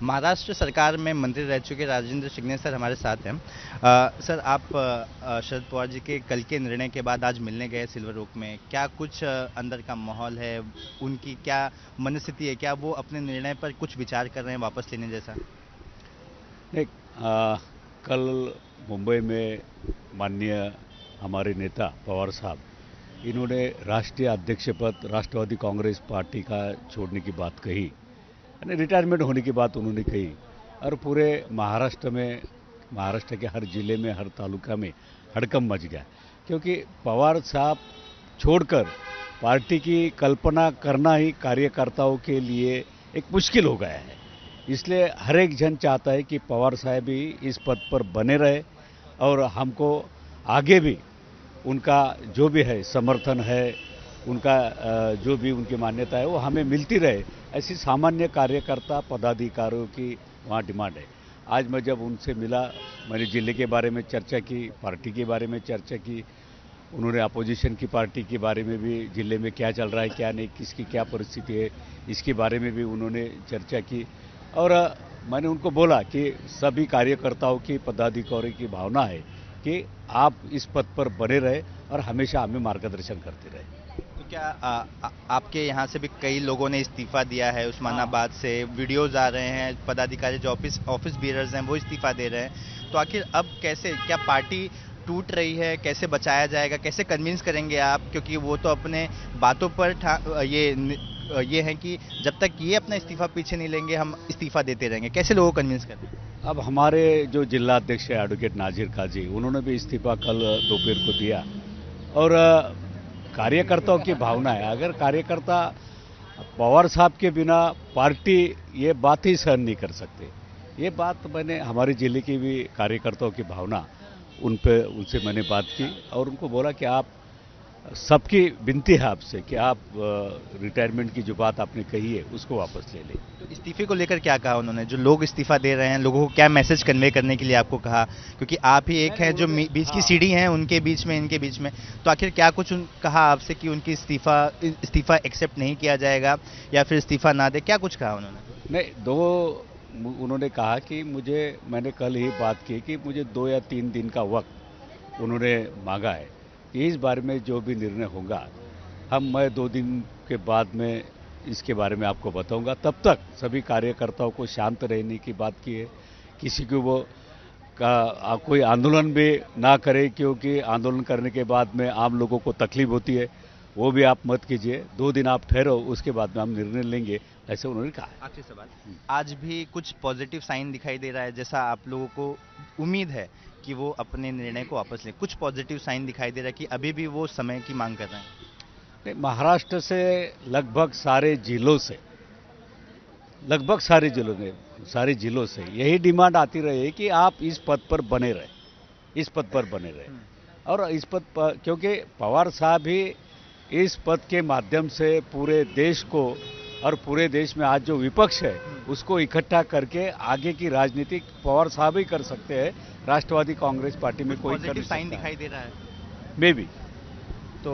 महाराष्ट्र सरकार में मंत्री रह चुके राजेंद्र शिंगणे सर हमारे साथ हैं। सर आप शरद पवार जी के कल के निर्णय के बाद आज मिलने गए सिल्वर ओक में, क्या कुछ अंदर का माहौल है, उनकी क्या मनस्थिति है, क्या वो अपने निर्णय पर कुछ विचार कर रहे हैं वापस लेने जैसा? नहीं, कल मुंबई में माननीय हमारे नेता पवार साहब, इन्होंने राष्ट्रीय अध्यक्ष पद राष्ट्रवादी कांग्रेस पार्टी का छोड़ने की बात कही, यानी रिटायरमेंट होने की बात उन्होंने कही। और पूरे महाराष्ट्र के हर जिले में, हर तालुका में हड़कंप मच गया, क्योंकि पवार साहब छोड़कर पार्टी की कल्पना करना ही कार्यकर्ताओं के लिए एक मुश्किल हो गया है। इसलिए हर एक जन चाहता है कि पवार साहब भी इस पद पर बने रहे और हमको आगे भी उनका जो भी है समर्थन है, उनका जो भी उनकी मान्यता है वो हमें मिलती रहे, ऐसी सामान्य कार्यकर्ता पदाधिकारियों की वहाँ डिमांड है। आज मैं जब उनसे मिला, मैंने जिले के बारे में चर्चा की, पार्टी के बारे में चर्चा की, उन्होंने अपोजिशन की पार्टी के बारे में भी, जिले में क्या चल रहा है क्या नहीं, किसकी क्या परिस्थिति है, इसके बारे में भी उन्होंने चर्चा की। और मैंने उनको बोला कि सभी कार्यकर्ताओं की, पदाधिकारियों की भावना है कि आप इस पद पर बने रहे और हमेशा हमें मार्गदर्शन करते रहे। तो क्या आपके यहाँ से भी कई लोगों ने इस्तीफा दिया है? उस्मानाबाद से वीडियोज आ रहे हैं, पदाधिकारी जो ऑफिस बियरर्स हैं वो इस्तीफा दे रहे हैं। तो आखिर अब कैसे, क्या पार्टी टूट रही है, कैसे बचाया जाएगा, कैसे कन्विंस करेंगे आप? क्योंकि वो तो अपने बातों पर ये है कि जब तक ये अपना इस्तीफा पीछे नहीं लेंगे हम इस्तीफा देते रहेंगे। कैसे लोगों को कन्विंस करें? अब हमारे जो जिला अध्यक्ष है एडवोकेट नाजिर काजी, उन्होंने भी इस्तीफा कल दोपहर को दिया। और कार्यकर्ताओं की भावना है, अगर कार्यकर्ता पवार साहब के बिना पार्टी ये बात ही सहन नहीं कर सकते। ये बात मैंने हमारे जिले की भी कार्यकर्ताओं की भावना उनसे मैंने बात की और उनको बोला कि आप सबकी विनती है आपसे कि आप रिटायरमेंट की जो बात आपने कही है उसको वापस ले लें। तो इस्तीफे को लेकर क्या कहा उन्होंने? जो लोग इस्तीफा दे रहे हैं, लोगों को क्या मैसेज कन्वे करने के लिए आपको कहा? क्योंकि आप ही एक हैं जो बीच की सीढ़ी हैं उनके बीच में, इनके बीच में। तो आखिर क्या कुछ कहा आपसे कि उनकी इस्तीफा एक्सेप्ट नहीं किया जाएगा या फिर इस्तीफा ना दे? क्या कुछ कहा उन्होंने? नहीं, उन्होंने कहा कि मैंने कल ही बात की कि मुझे 2 या 3 दिन का वक्त उन्होंने मांगा है। इस बारे में जो भी निर्णय होगा मैं 2 दिन के बाद में इसके बारे में आपको बताऊंगा। तब तक सभी कार्यकर्ताओं को शांत रहने की बात की है, किसी को वो कोई आंदोलन भी ना करे, क्योंकि आंदोलन करने के बाद में आम लोगों को तकलीफ होती है, वो भी आप मत कीजिए। 2 दिन आप ठहरो, उसके बाद में हम निर्णय लेंगे, ऐसे उन्होंने कहा। आखिरी सवाल, आज भी कुछ पॉजिटिव साइन दिखाई दे रहा है, जैसा आप लोगों को उम्मीद है कि वो अपने निर्णय को वापस लें? कुछ पॉजिटिव साइन दिखाई दे रहा है कि अभी भी वो समय की मांग कर रहे हैं? नहीं, महाराष्ट्र से लगभग सारे जिलों सारे जिलों से यही डिमांड आती रही कि आप इस पद पर बने रहे, और इस पद पर, क्योंकि पवार साहब ही इस पद के माध्यम से पूरे देश को और पूरे देश में आज जो विपक्ष है उसको इकट्ठा करके आगे की राजनीति पवार साहब ही कर सकते हैं। राष्ट्रवादी कांग्रेस पार्टी में कोई पॉजिटिव साइन दिखाई दे रहा है? May be. तो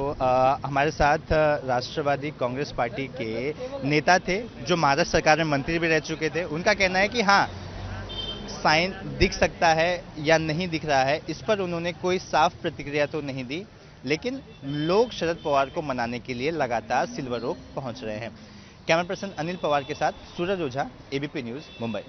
हमारे साथ राष्ट्रवादी कांग्रेस पार्टी के नेता थे जो महाराष्ट्र सरकार में मंत्री भी रह चुके थे। उनका कहना है कि हाँ, साइन दिख सकता है या नहीं दिख रहा है, इस पर उन्होंने कोई साफ प्रतिक्रिया तो नहीं दी, लेकिन लोग शरद पवार को मनाने के लिए लगातार सिल्वर ओक पहुंच रहे हैं। कैमरा पर्सन अनिल पवार के साथ सूरज ओझा, एबीपी न्यूज़, मुंबई।